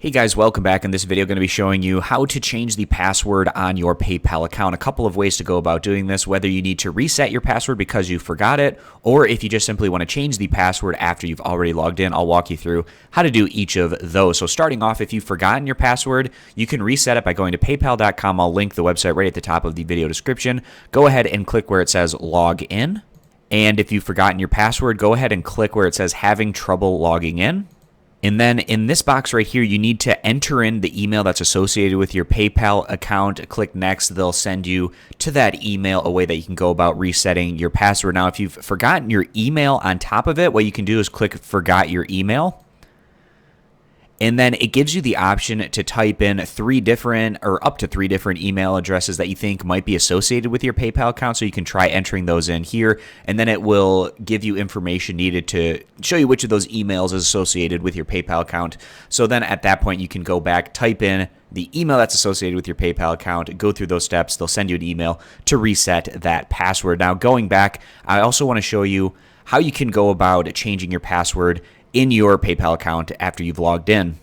Hey guys, welcome back. In this video, I'm going to be showing you how to change the password on your PayPal account. A couple of ways to go about doing this, whether you need to reset your password because you forgot it, or if you just simply want to change the password after you've already logged in. I'll walk you through how to do each of those. So starting off, if you've forgotten your password, you can reset it by going to paypal.com. I'll link the website right at the top of the video description. Go ahead and click where it says log in. And if you've forgotten your password, go ahead and click where it says having trouble logging in. And then in this box right here, you need to enter in the email that's associated with your PayPal account. Click next. They'll send you to that email a way that you can go about resetting your password. Now, if you've forgotten your email on top of it, what you can do is click forgot your email. And then it gives you the option to type in up to three different email addresses that you think might be associated with your PayPal account. So you can try entering those in here, and then it will give you information needed to show you which of those emails is associated with your PayPal account. So then at that point, you can go back, type in the email that's associated with your PayPal account, go through those steps. They'll send you an email to reset that password. Now, going back, I also want to show you how you can go about changing your password in your PayPal account after you've logged in.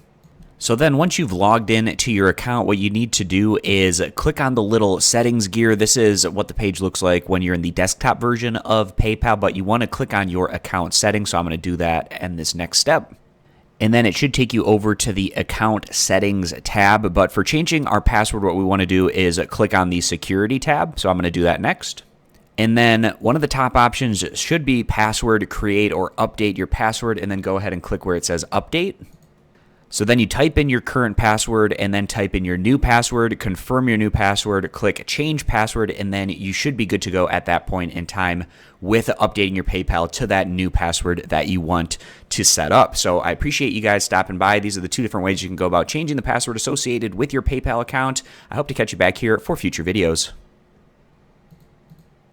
So then once you've logged in to your account, what you need to do is click on the little settings gear. This is what the page looks like when you're in the desktop version of PayPal, but you want to click on your account settings. So I'm going to do that in this next step. And then it should take you over to the account settings tab. But for changing our password, what we want to do is click on the security tab. So I'm going to do that next. And then one of the top options should be password create or update your password, and then go ahead and click where it says update. So then you type in your current password and then type in your new password, confirm your new password, click change password, and then you should be good to go at that point in time with updating your PayPal to that new password that you want to set up. So I appreciate you guys stopping by. These are the two different ways you can go about changing the password associated with your PayPal account. I hope to catch you back here for future videos.